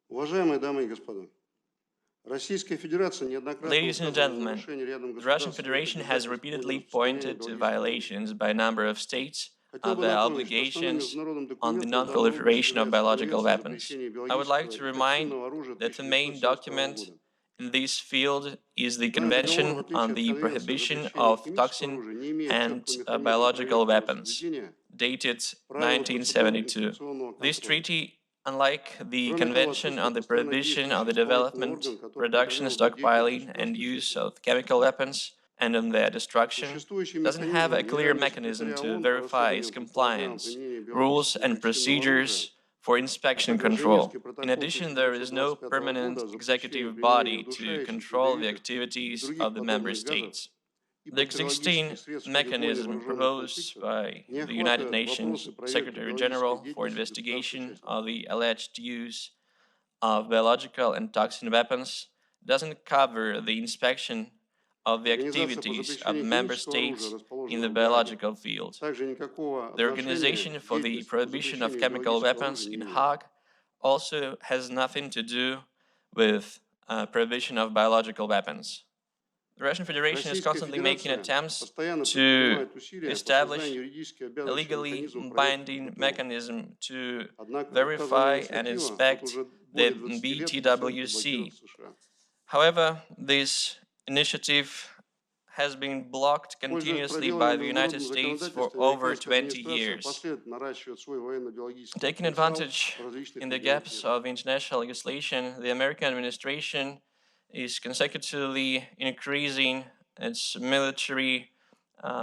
Уважаемые дамы и господа, Российская Федерация неоднократно Ladies and указывала на gentlemen, нарушения рядом the Russian государств Federation has обязательств repeatedly по нераспространению pointed to биологического оружия. violations by a number of states Хотел of бы their напомнить, что основным obligations международным on the документом в данной области non-proliferation of является biological Конвенция о weapons. запрещении I would биологического like и to remind реактивного оружия that the main 1972 document года. in this field is the Данный договор, в Convention отличие on от the Конвенции о Prohibition запрещении of химического Toxin оружия, не имеет and четкого механизма biological проверки его weapons, соблюдения, dated правила процедур 1972. инспекционного This контроля. treaty, unlike the Кроме того, Convention on отсутствует the постоянно Prohibition on действующий the исполнительный Development, орган, который Production, контролировал бы деятельность Stockpiling, and государственных use сил. of chemical weapons and on their destruction, Существующий doesn't have механизм a clear Генерального mechanism секретаря to ООН по verify its расследованию предполагаемого compliance, применения rules биологического и and реактивного оружия, procedures for а inspection также control. Женевский In протокол addition, there is no 1925 permanent года о запрещении executive применения body to удушающих, control the ядовитых и activities других of the member подобных газов states. и The бактериологических existing средств в ходе боя и mechanism вооруженных proposed конфликтов by не the United охватывает Nations вопросы проверки Secretary биологической General for деятельности investigation государств-участников. of the alleged use of biological and toxin weapons doesn't cover the inspection of the Организация по activities of запрещению member химического оружия, states in расположенная the в Гааге, biological field. также никакого The отношения Organization к for the деятельности по Prohibition of запрещению Chemical биологического Weapons оружия не in имеет. Hague also has nothing to do with prohibition of biological weapons. The Russian Federation is Российская constantly making Федерация attempts постоянно to предпринимает усилия по созданию establish юридически a обязывающего legally механизма проверки binding БТО. mechanism to Однако указанная verify and инициатива вот inspect уже the более 20 лет официально BTWC. блокирует США. However, this initiative has been blocked Пользуясь continuously by пробелами в the United международном States for законодательстве, over американская 20 администрация years. последовательно наращивает свой военно-биологический Taking потенциал advantage в различных in the регионах gaps мира. of international legislation, the American administration is consecutively increasing its military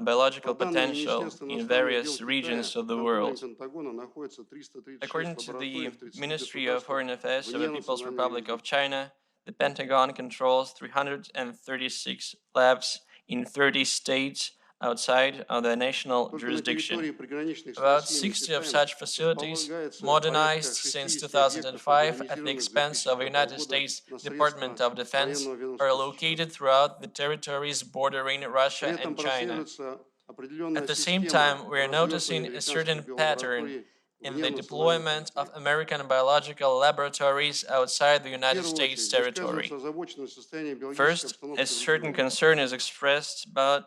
biological По данным potential Министерства in иностранных дел various Китая, regions of под the контролем world. Пентагона находится 336 According to лабораторий the в 30 Ministry of Foreign государствах Affairs of вне the People's национальной Republic of юрисдикции. China, the Pentagon controls 336 labs in 30 states outside of the national Только на территории jurisdiction. приграничных с About Россией и 60 of Китаем such facilities, располагается modernized порядка since 60 объектов, 2005 at the модернизированных с expense of the 2005 United года States на Department средства of Defense, военного are ведомства США. located throughout the territories bordering При Russia этом and China. прослеживается определенная At the same система time, we are развертывания noticing a американских certain pattern биолабораторий in вне the национальных deployment of территорий. American biological laboratories outside the В United первую States очередь territory. высказывается озабоченность состояния биологической First, a обстановки в certain регионе. concern is expressed about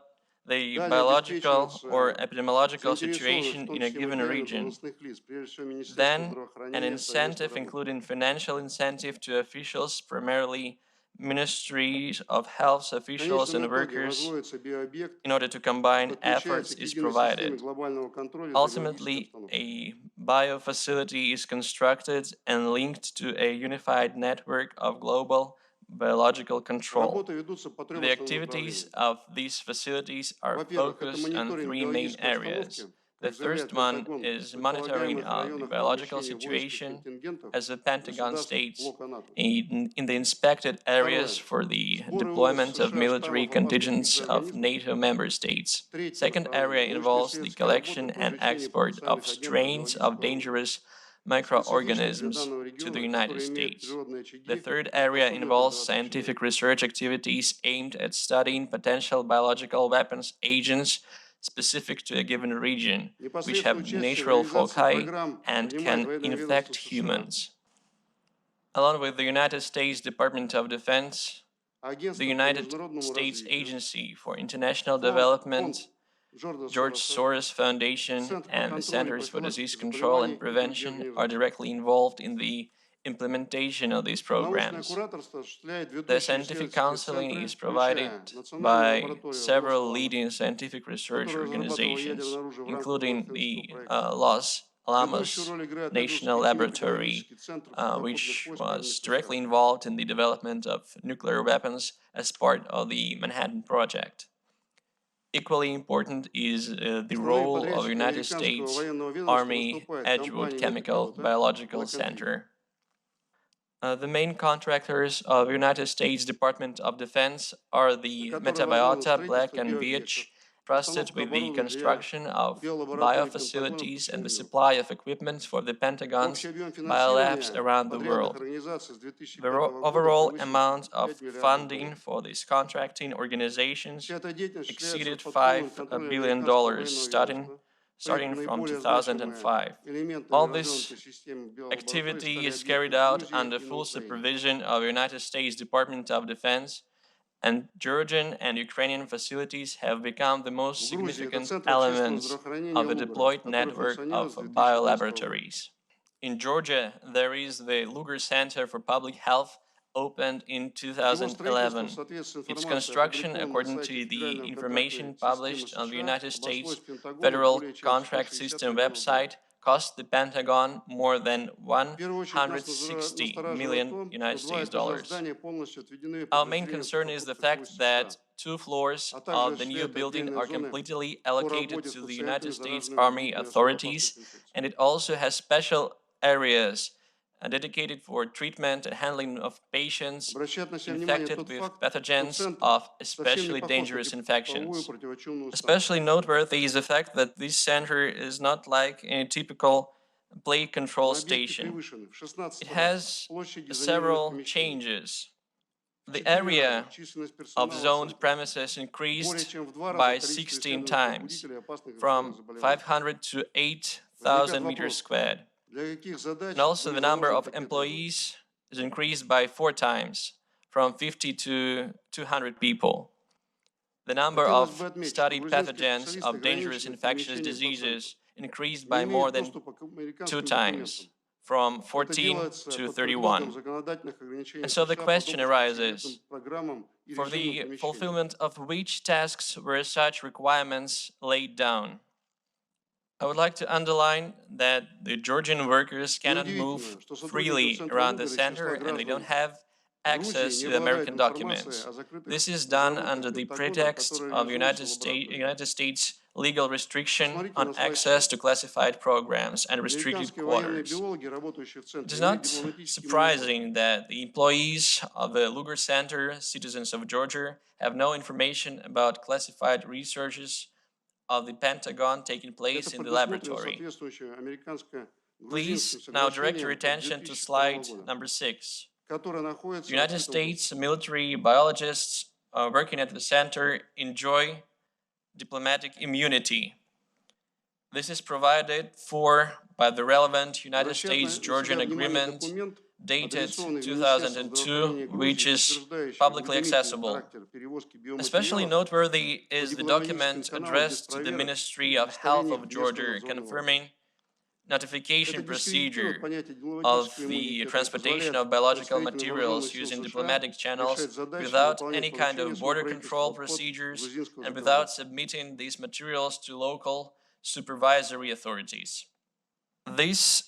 the Далее biological or обеспечивается epidemiological заинтересованность, в situation том in a числе given материальных region. должностных лиц, прежде всего Министерства Then, an здравоохранения, совместной incentive, работы. including financial incentive to officials, primarily ministries of health В officials конечном and итоге workers, возводится биообъект, in order to combine подключается efforts к is единой системе provided. глобального контроля за биологической Ultimately, обстановкой. a biofacility is constructed and linked to a unified network of global biological control. Работы ведутся по трем The основным activities направлениям. of these facilities are Во-первых, это focused on мониторинг three main биологической areas. обстановки, The как заявляет first one Пентагон, is в monitoring предполагаемых of the районах biological размещения войск и situation, контингентов as the Pentagon государств states, блока НАТО. in the inspected areas Второе. for the Сбор и вывоз deployment of США military штаммов опасных contingents of микроорганизмов. NATO member states. Третье Second area направление. involves the Научно-исследовательская работа collection по and изучению export of потенциальных агентов strains of биологического оружия, dangerous специфичных для microorganisms данного to the региона, United которые имеют States. природные The очаги third и area способны involves поддаваться scientific человеку. research activities aimed at studying potential biological weapons agents specific to a given region, which Непосредственное have участие в natural реализации foci программ and принимает can военное ведомство infect США. humans. Along with the United States Department of Defense, the Агентство по United международному States развитию, Agency for International фонд Development, Джорджа George Сороса, Soros Foundation, Центр по and the контролю и Centers for Disease профилактике Control заболеваний and и другие Prevention are организации. directly involved in the implementation of these Научное programs. кураторство осуществляет The ведущие scientific исследовательские counseling центры, is включая provided Национальную by лабораторию several Лос-Аламос, leading scientific research которая разрабатывала organizations, ядерное оружие в рамках including Манхэттенского the проекта. Los Ведущую Alamos роль играет National Нобелевский Laboratory, химико-биологический центр сухопутных which войск was Соединенных directly Штатов. involved in the development of nuclear weapons as part of the Manhattan Project. Equally important is the Основными role of подрядчиками United американского States военного ведомства Army выступает Edgewood компания Chemical вертолета Biological Black & Veatch. Center. The main contractors of United States Department of Defense are the на которой возложено Metabiota, Black строительство and биообъектов, Veatch, trusted установка with the оборудования для construction of биолабораторий Пентагона по biofacilities всему and the миру. supply of equipment for the Pentagon's Общий объем biolabs финансирования around the подрядных world. организаций с The 2005 года overall превысил amount of 5 миллиардов funding долларов. for these contracting organizations Вся эта деятельность осуществляется exceeded под полным $5 контролем billion, американского военного starting ведомства, starting from 2005. All this activity is carried out under full supervision of the United States Department of Defense, and Georgian and Ukrainian facilities have become the most significant elements of a deployed network of biolaboratories. In Georgia, there is the Lugar Center for Public Health, opened in 2011. Its construction, according to the information published on the United States Federal Contract System website, cost the Pentagon more than $160 million United States dollars. Our main concern is the fact that 2 floors of the new building are completely allocated to the United States Army authorities, and it also has special areas dedicated for treatment and handling of patients infected with pathogens of especially dangerous infections. Especially noteworthy is the fact that this center is not like a typical plague control station. It has several changes. The area of zoned premises increased by 16 times, from 500 to 8,000 meters squared. And also the number of employees is increased by 4 times, from 50 to 200 people. The number of studied pathogens of dangerous infectious diseases increased by more than 2 times, from 14 to 31. And so the question arises, for the fulfillment of which tasks were such requirements laid down? I would like to underline that the Georgian workers cannot move freely around the center, and they don't have access to American documents. This is done under the pretext of United States legal restriction on access to classified programs and restricted quarters. It is not surprising that the employees of the Lugar Center, citizens of Georgia, have no information about classified researches of the Pentagon taking place in the laboratory. Please now direct your attention to slide number 6. The United States military biologists working at the center enjoy diplomatic immunity. This is provided for by the relevant United States-Georgian agreement dated 2002, which is publicly accessible. Especially noteworthy is the document addressed to the Ministry of Health of Georgia confirming notification procedure of the transportation of biological materials using diplomatic channels without any kind of border control procedures and without submitting these materials to local supervisory authorities. This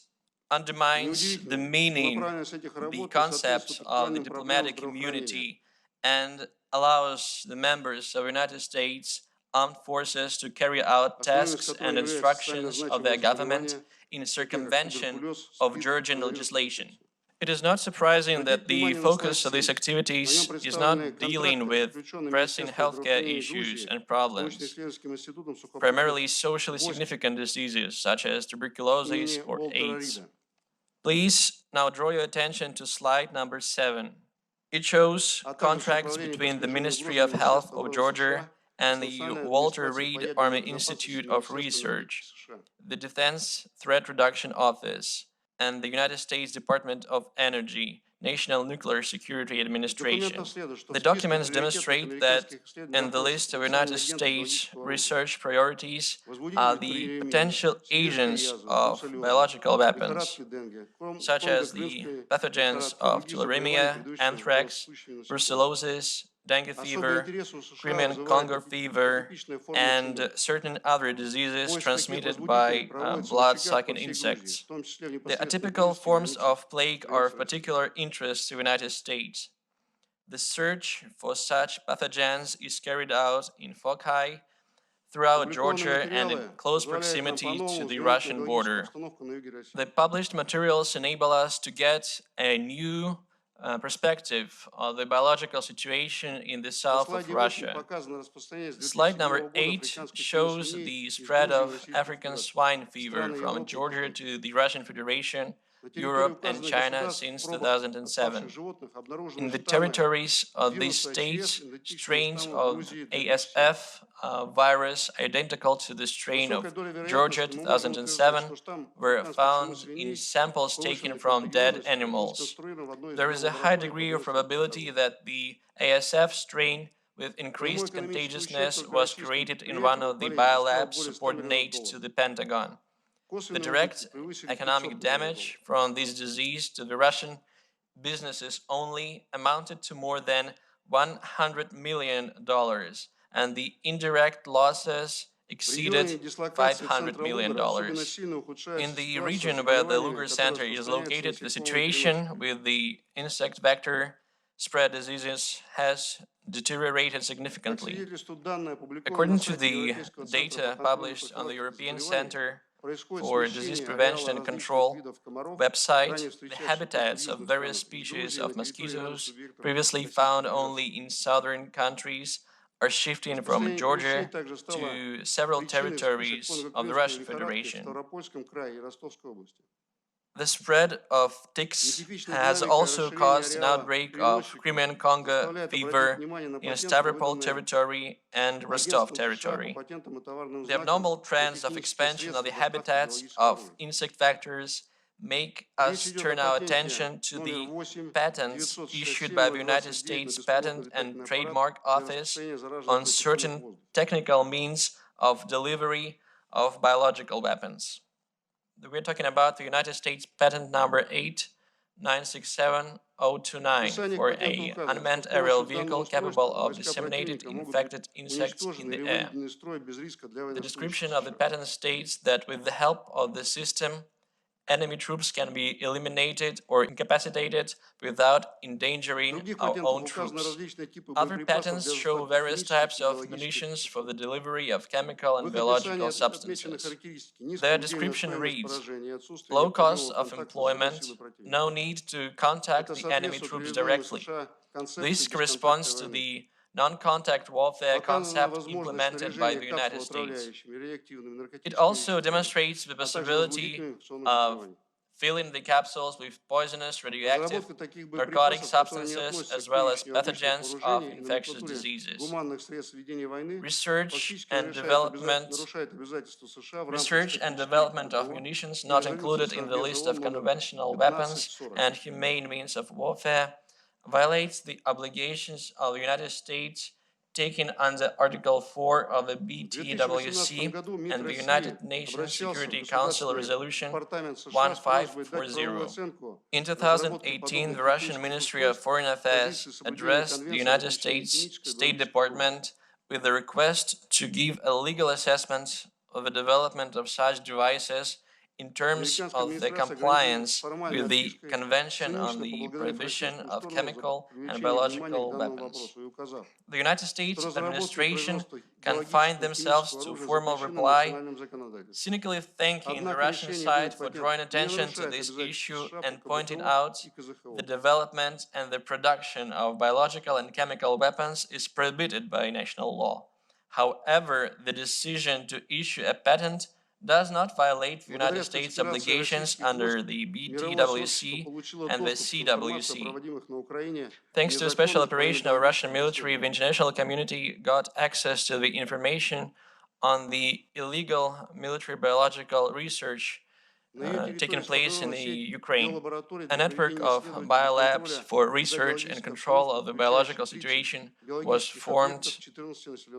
undermines the meaning, the concept of the diplomatic immunity, and allows the members of the United States Armed Forces to carry out tasks and instructions of their government in circumvention of Georgian legislation. It is not surprising that the focus of these activities is not dealing with pressing healthcare issues and problems, primarily socially significant diseases such as tuberculosis or AIDS. Please now draw your attention to slide number 7. It shows contracts between the Ministry of Health of Georgia and the Walter Reed Army Institute of Research, the Defense Threat Reduction Office, and the United States Department of Energy, National Nuclear Security Administration. The documents demonstrate that in the list of United States research priorities are the potential agents of biological weapons, such as the pathogens of tularemia, anthrax, brucellosis, dengue fever, Crimean Congo fever, and certain other diseases transmitted by blood-sucking insects. The atypical forms of plague are of particular interest to the United States. The search for such pathogens is carried out in foci throughout Georgia and in close proximity to the Russian border. The published materials enable us to get a new perspective of the biological situation in the south of Russia. Slide number 8 shows the spread of African swine fever from Georgia to the Russian Federation Europe, and China since 2007. In the territories of these states, strains of ASF virus identical to the strain of Georgia 2007 were found in samples taken from dead animals. There is a high degree of probability that the ASF strain with increased contagiousness was created in one of the biolabs subordinate to the Pentagon. The direct economic damage from this disease to the Russian businesses only amounted to more than $100 million, and the indirect losses exceeded $500 million. In the region where the Lugar Center is located, the situation with the insect vector spread diseases has deteriorated significantly. According to the data published on the European Center for Disease Prevention and Control website, the habitats of various species of mosquitoes previously found only in southern countries are shifting from Georgia to several territories of the Russian Federation. The spread of ticks has also caused an outbreak of Crimean Congo fever in Stavropol territory and Rostov territory. The abnormal trends of expansion of the habitats of insect vectors make us turn our attention to the patents issued by the United States Patent and Trademark Office on certain technical means of delivery of biological weapons. We're talking about the United States patent number 8967029 for an unmanned aerial vehicle capable of disseminating infected insects in the air. The description of the patent states that with the help of the system, enemy troops can be eliminated or incapacitated without endangering our own troops. Other patents show various types of munitions for the delivery of chemical and biological substances. Their description reads: low cost of employment, no need to contact the enemy troops directly. This corresponds to the non-contact warfare concept implemented by the United States. It also demonstrates the possibility of filling the capsules with poisonous, radioactive, narcotic substances, as well as pathogens of infectious diseases. Research and development of munitions not included in the list of conventional weapons and humane means of warfare violates the obligations of the United States taken under Article 4 of the BTWC and the United Nations Security Council Resolution 1540. In 2018, the Russian Ministry of Foreign Affairs addressed the United States State Department with a request to give a legal assessment of the development of such devices in terms of the compliance with the Convention on the Prohibition of Chemical and Biological Weapons. The United States administration confined themselves to formal reply, cynically thanking the Russian side for drawing attention to this issue and pointing out the development and the production of biological and chemical weapons is prohibited by national law. However, the decision to issue a patent does not violate the United States obligations under the BTWC and the CWC. Thanks to a special operation of Russian military, the international community got access to the information on the illegal military biological research taking place in the Ukraine. A network of biolabs for research and control of the biological situation was formed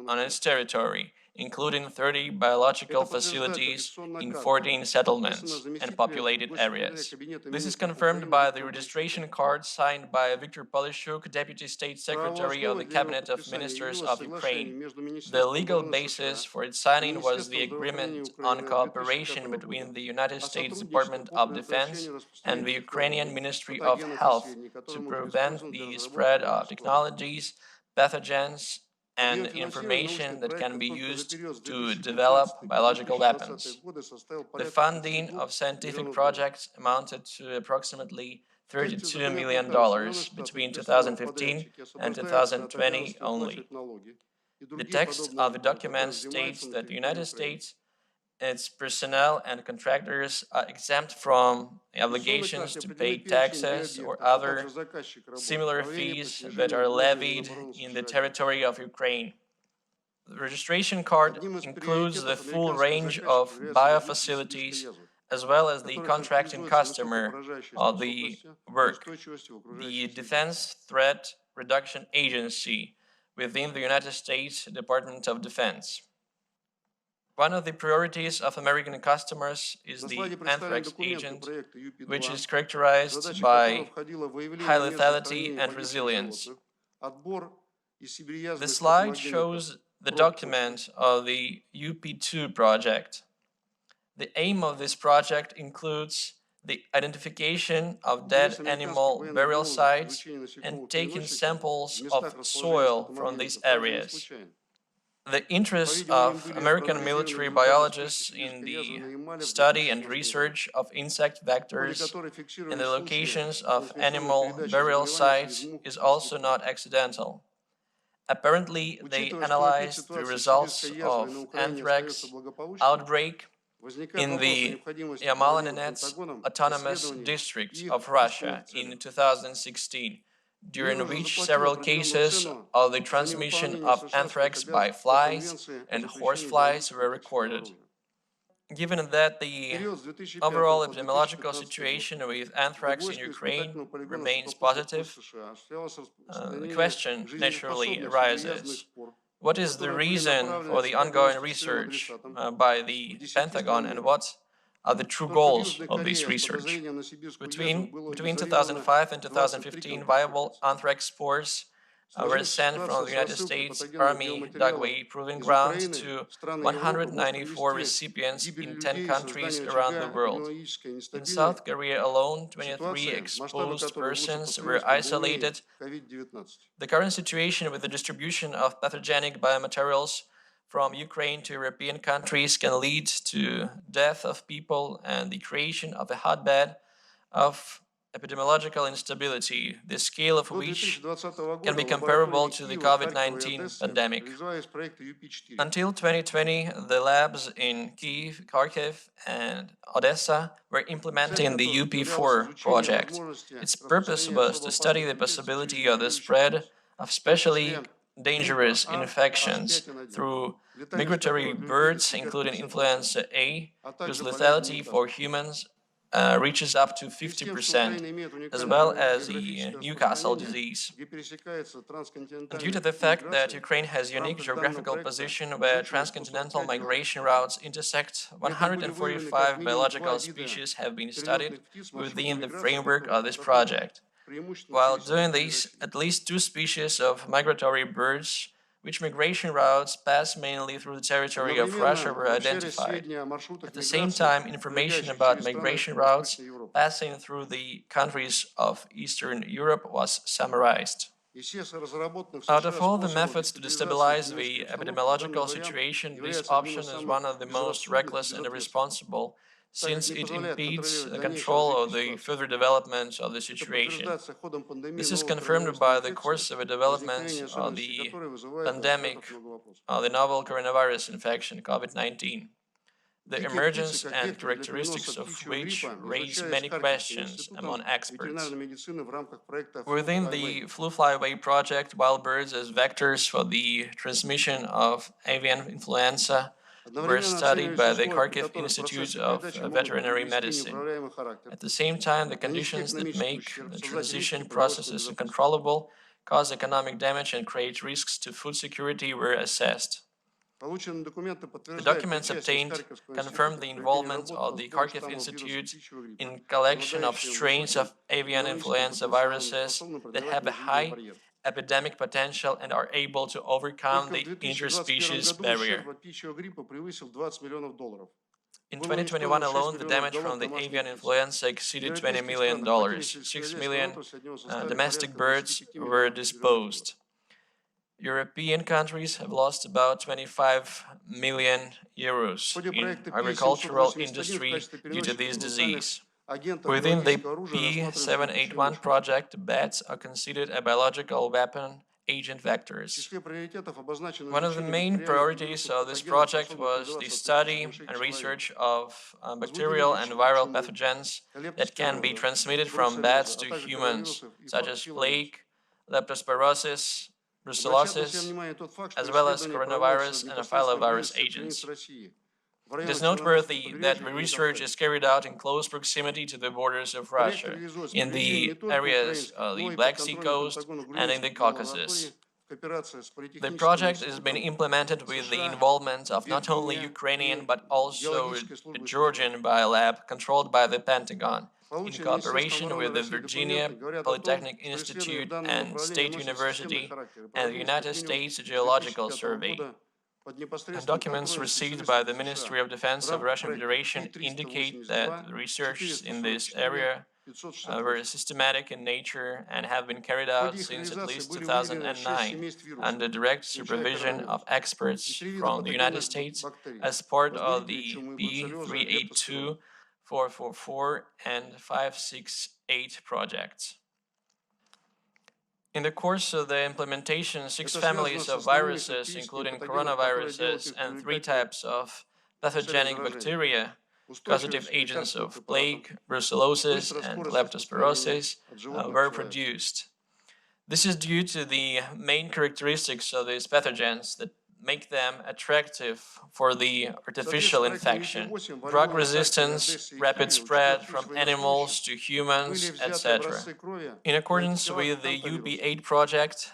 on its territory, including 30 biological facilities in 14 settlements and populated areas. This is confirmed by the registration card signed by Viktor Polishchuk, Deputy State Secretary of the Cabinet of Ministers of Ukraine. The legal basis for its signing was the agreement on cooperation between the United States Department of Defense and the Ukrainian Ministry of Health to prevent the spread of technologies, pathogens, and information that can be used to develop biological weapons. The funding of scientific projects amounted to approximately $32 million between 2015 and 2020 only. The text of the document states that the United States its personnel and contractors are exempt from obligations to pay taxes or other similar fees that are levied in the territory of Ukraine. The registration card includes the full range of biofacilities as well as the contracting customer of the work, the Defense Threat Reduction Agency within the United States Department of Defense. One of the priorities of American customers is the anthrax agent, which is characterized by high lethality and resilience. The slide shows the document of the UP2 project. The aim of this project includes the identification of dead animal burial sites and taking samples of soil from these areas. The interest of American military biologists in the study and research of insect vectors and the locations of animal burial sites is also not accidental. Apparently, they analyzed the results of anthrax outbreak in the Yamal-Nenets Autonomous District of Russia in 2016, during which several cases of the transmission of anthrax by flies and horseflies were recorded. Given that the overall epidemiological situation with anthrax in Ukraine remains positive, the question naturally arises: what is the reason for the ongoing research by the Pentagon, and what are the true goals of this research? Between 2005 and 2015, viable anthrax spores were sent from the United States Army Dugway Proving Grounds to 194 recipients in 10 countries around the world. In South Korea alone, 23 exposed persons were isolated. The current situation with the distribution of pathogenic biomaterials from Ukraine to European countries can lead to death of people and the creation of a hotbed of epidemiological instability, the scale of which can be comparable to the COVID-19 pandemic. Until 2020, the labs in Kyiv, Kharkiv, and Odessa were implementing the UP4 project. Its purpose was to study the possibility of the spread of especially dangerous infections through migratory birds, including influenza A, whose lethality for humans reaches up to 50%, as well as the Newcastle disease. Due to the fact that Ukraine has a unique geographical position where transcontinental migration routes intersect, 145 biological species have been studied within the framework of this project. While doing this, at least 2 species of migratory birds, which migration routes pass mainly through the territory of Russia, were identified. At the same time, information about migration routes passing through the countries of Eastern Europe was summarized. Out of all the methods to destabilize the epidemiological situation, this option is one of the most reckless and irresponsible, since it impedes the control of the further development of the situation. This is confirmed by the course of the development of the pandemic of the novel coronavirus infection, COVID-19, the emergence and characteristics of which raise many questions among experts. Within the Flu Flyaway project, wild birds as vectors for the transmission of avian influenza were studied by the Kharkiv Institute of Veterinary Medicine. At the same time, the conditions that make the transition processes uncontrollable, cause economic damage, and create risks to food security were assessed. The documents obtained confirmed the involvement of the Kharkiv Institute in collection of strains of avian influenza viruses that have a high epidemic potential and are able to overcome the interspecies barrier. In 2021 alone, the damage from the avian influenza exceeded $20 million. 6 million domestic birds were disposed. European countries have lost about 25 million euros in agricultural industry due to this disease. Within the P781 project, bats are considered a biological weapon agent vectors. One One of the main priorities of this project was the study and research of bacterial and viral pathogens that can be transmitted from bats to humans, such as plague, leptospirosis, brucellosis, as well as coronavirus and filovirus agents. It is noteworthy that the research is carried out in close proximity to the borders of Russia, in the areas of the Black Sea coast and in the Caucasus. The project has been implemented with the involvement of not only Ukrainian but also a Georgian biolab controlled by the Pentagon, in cooperation with the Virginia Polytechnic Institute and State University and the United States Geological Survey. Documents received by the Ministry of Defense of Russian Federation indicate that the research in this area were systematic in nature and have been carried out since at least 2009 under direct supervision of experts from the United States as part of the P382, 444, and 568 projects. In the course of the implementation, 6 families of viruses, including coronaviruses, and 3 types of pathogenic bacteria, causative agents of plague, brucellosis, and leptospirosis, were produced. This is due to the main characteristics of these pathogens that make them attractive for the artificial infection: drug resistance, rapid spread from animals to humans, etc. In accordance with the UB8 project,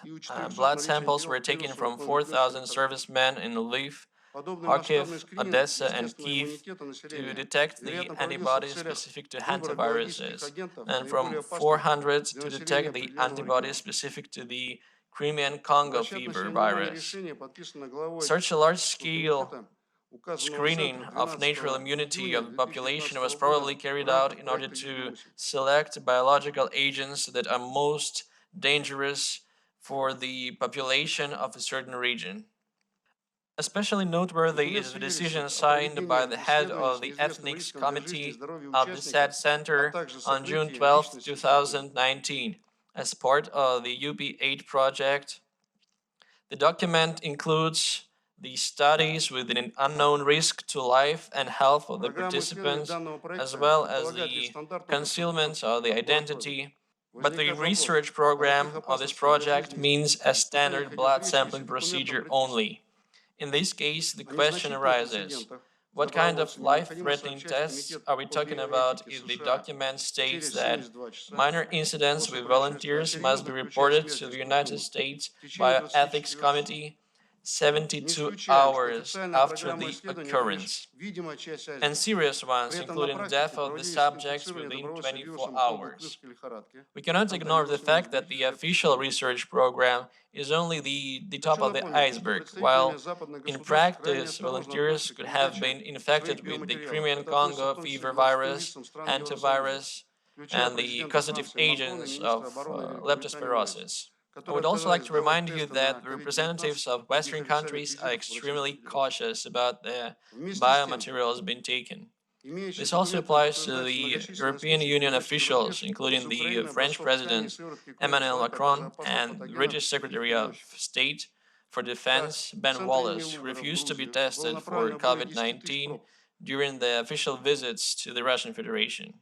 blood samples were taken from 4,000 servicemen in Lviv, Kharkiv, Odessa, and Kiev to detect the antibodies specific to hantaviruses, and from 400 to detect the antibodies specific to the Crimean Congo fever virus. Such a large-scale screening of natural immunity of the population was probably carried out in order to select biological agents that are most dangerous for the population of a certain region. Especially noteworthy is the decision signed by the head of the Ethics Committee of the said center on June 12, 2019, as part of the UB8 project. The document includes the studies with an unknown risk to life and health of the participants, as well as the concealment of the identity. But the research program of this project means a standard blood sampling procedure only. In this case, the question arises, what kind of life-threatening tests are we talking about if the document states that minor incidents with volunteers must be reported to the United States Bioethics Committee 72 hours after the occurrence, and serious ones, including death of the subjects, within 24 hours. We cannot ignore the fact that the official research program is only the top of the iceberg, while in practice volunteers could have been infected with the Crimean Congo fever virus, hantavirus, and the causative agents of leptospirosis. I would also like to remind you that the representatives of Western countries are extremely cautious about the biomaterials being taken. This also applies to the European Union officials, including the French President Emmanuel Macron and the British Secretary of State for Defense Ben Wallace, who refused to be tested for COVID-19 during the official visits to the Russian Federation.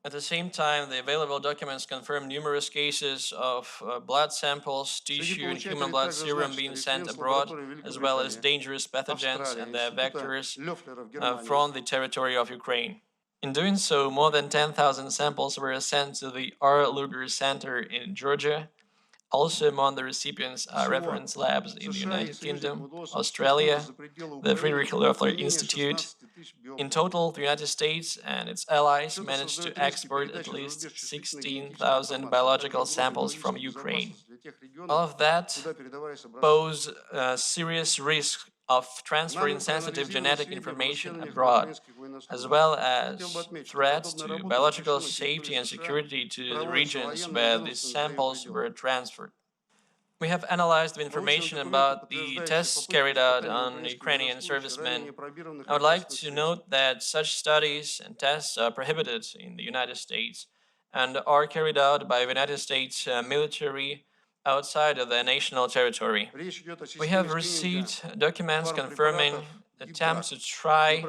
At the same time, the available documents confirm numerous cases of blood samples, tissue, and human blood serum being sent abroad, as well as dangerous pathogens and their vectors from the territory of Ukraine. In doing so, more than 10,000 samples were sent to the R. Luger Center in Georgia. Also among the recipients are reference labs in the United Kingdom, Australia, the Friedrich Loeffler Institute. In total, the United States and its allies managed to export at least 16,000 biological samples from Ukraine. All of that pose a serious risk of transferring sensitive genetic information abroad, as well as threats to biological safety and security to the regions where these samples were transferred. We have analyzed the information about the tests carried out on Ukrainian servicemen. I would like to note that such studies and tests are prohibited in the United States and are carried out by the United States military outside of the national territory. We have received documents confirming attempts to try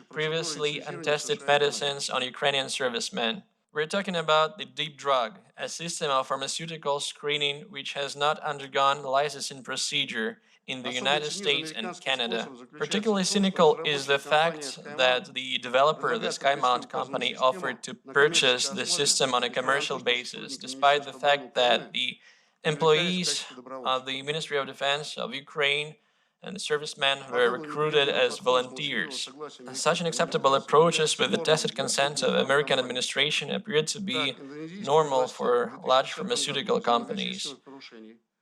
previously untested medicines on Ukrainian servicemen. We're talking about the deep drug, a system of pharmaceutical screening which has not undergone licensing procedure in the United States and Canada. Particularly cynical is the fact that the developer, the SkyMount company, offered to purchase the system on a commercial basis, despite the fact that the employees of the Ministry of Defense of Ukraine and the servicemen were recruited as volunteers. Such unacceptable approaches with the tacit consent of the American administration appeared to be normal for large pharmaceutical companies.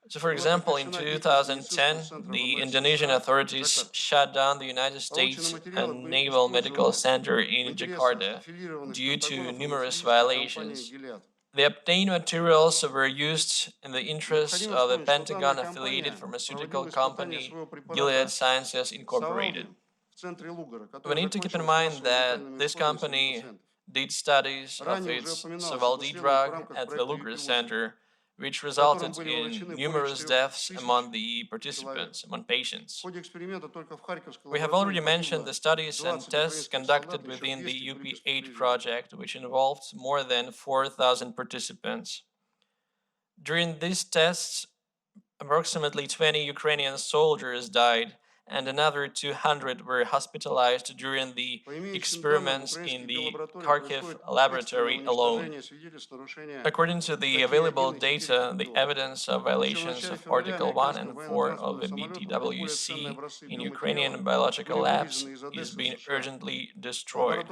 So, for example, in 2010, the Indonesian authorities shut down the United States Naval Medical Center in Jakarta due to numerous violations. The obtained materials were used in the interest of the Pentagon-affiliated pharmaceutical company Gilead Sciences Incorporated. We need to keep in mind that this company did studies of its Sovaldi drug at the Luger Center, which resulted in numerous deaths among the participants, among patients. We have already mentioned the studies and tests conducted within the UP8 project, which involved more than 4,000 participants. During these tests, approximately 20 Ukrainian soldiers died, and another 200 were hospitalized during the experiments in the Kharkiv laboratory alone. According to the available data, the evidence of violations of Article 1 and 4 of the BTWC in Ukrainian biological labs is being urgently destroyed.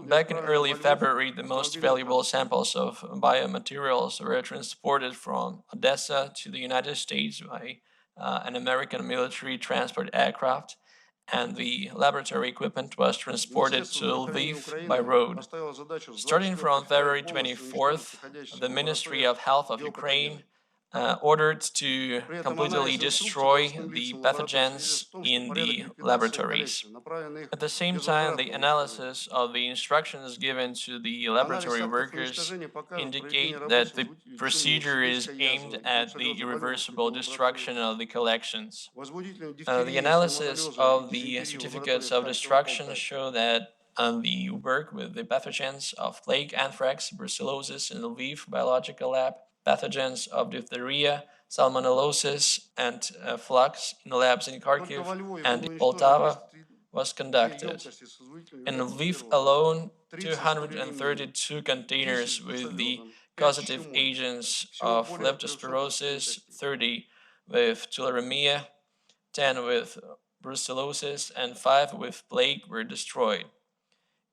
Back in early February, the most valuable samples of biomaterials were transported from Odessa to the United States by an American military transport aircraft, and the laboratory equipment was transported to Lviv by road. Starting from February 24th, the Ministry of Health of Ukraine ordered to completely destroy the pathogens in the laboratories. At the same time, the analysis of the instructions given to the laboratory workers indicate that the procedure is aimed at the irreversible destruction of the collections. The analysis of the certificates of destruction show that the work with the pathogens of plague, anthrax, brucellosis in the Lviv biological lab, pathogens of diphtheria, salmonellosis, and flux in labs in Kharkiv and Poltava was conducted. In Lviv alone, 232 containers with the causative agents of leptospirosis, 30 with tularemia, 10 with brucellosis, and 5 with plague were destroyed.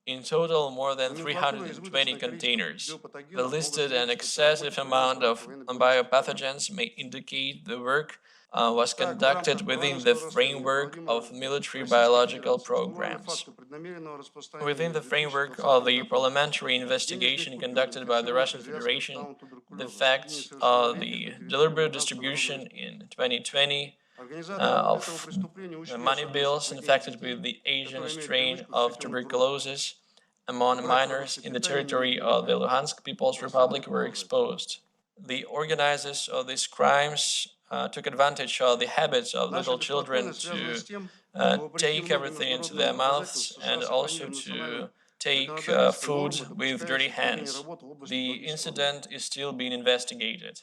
In total, more than 320 containers. The listed and excessive amount of biopathogens may indicate the work was conducted within the framework of military biological programs. Within the framework of the parliamentary investigation conducted by the Russian Federation, the facts of the deliberate distribution in 2020 of money bills infected with the Asian strain of tuberculosis among minors in the territory of the Luhansk People's Republic were exposed. The organizers of these crimes took advantage of the habits of little children to take everything into their mouths and also to take food with dirty hands. The incident is still being investigated.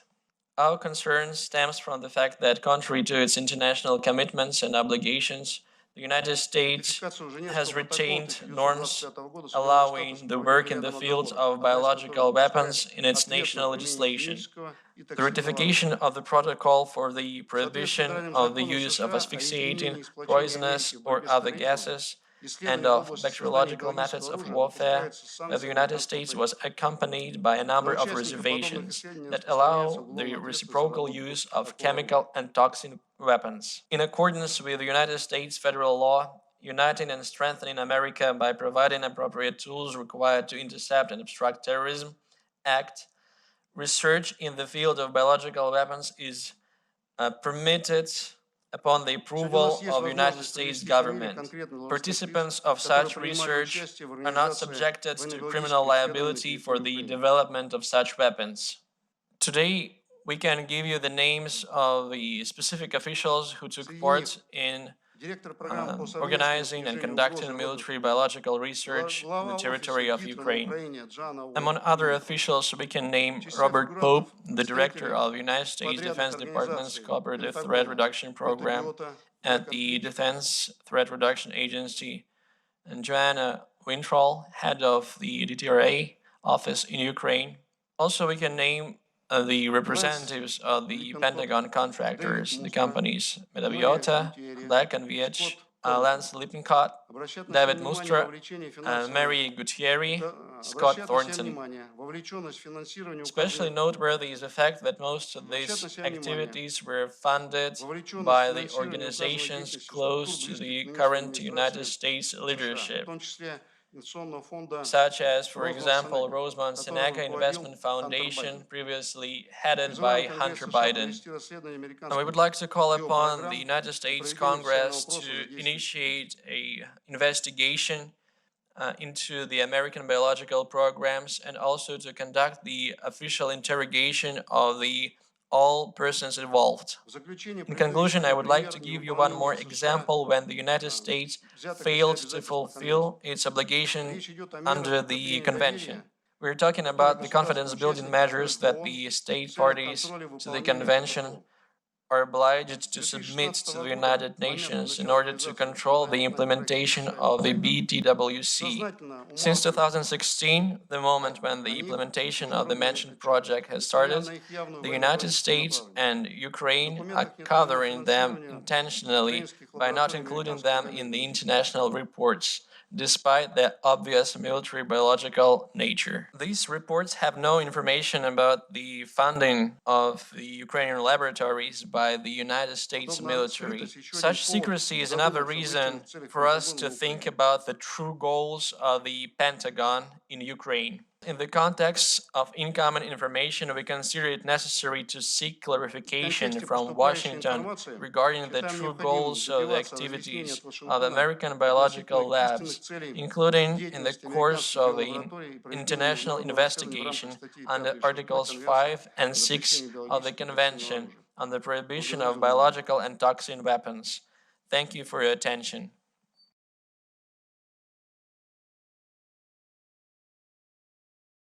Our concern stems from the fact that, contrary to its international commitments and obligations, the United States has retained norms allowing the work in the field of biological weapons in its national legislation. The ratification of the protocol for the prohibition of the use of asphyxiating, poisonous, or other gases and of bacteriological methods of warfare by the United States was accompanied by a number of reservations that allow the reciprocal use of chemical and toxic weapons. In accordance with the United States federal law, uniting and strengthening America by providing appropriate tools required to intercept and obstruct terrorism, Act, research in the field of biological weapons is permitted upon the approval of the United States government. Participants of such research are not subjected to criminal liability for the development of such weapons. Today, we can give you the names of the specific officials who took part in organizing and conducting military biological research in the territory of Ukraine. Among other officials, we can name Robert Pope, the director of the United States Defense Department's Cooperative Threat Reduction Program at the Defense Threat Reduction Agency, and Joanna Wintrol, head of the DTRA office in Ukraine. Also, we can name the representatives of the Pentagon contractors, the companies Medaviota, Black and VH, Lance Lippincott, David Mustra, Mary Gutierrez, Scott Thornton. Especially noteworthy is the fact that most of these activities were funded by the organizations close to the current United States leadership, such as, for example, Rosemont Seneca Investment Foundation, previously headed by Hunter Biden. And we would like to call upon the United States Congress to initiate an investigation into the American biological programs and also to conduct the official interrogation of all persons involved. In conclusion, I would like to give you one more example when the United States failed to fulfill its obligation under the convention. We're talking about the confidence-building measures that the state parties to the convention are obliged to submit to the United Nations in order to control the implementation of the BTWC. Since 2016, the moment when the implementation of the mentioned project has started, the United States and Ukraine are covering them intentionally by not including them in the international reports, despite their obvious military biological nature. These reports have no information about the funding of the Ukrainian laboratories by the United States military. Such secrecy is another reason for us to think about the true goals of the Pentagon in Ukraine. In the context of incoming information, we consider it necessary to seek clarification from Washington regarding the true goals of the activities of American biological labs, including in the course of the international investigation under Articles 5 and 6 of the Convention on the Prohibition of Biological and Toxin Weapons. Thank you for your attention.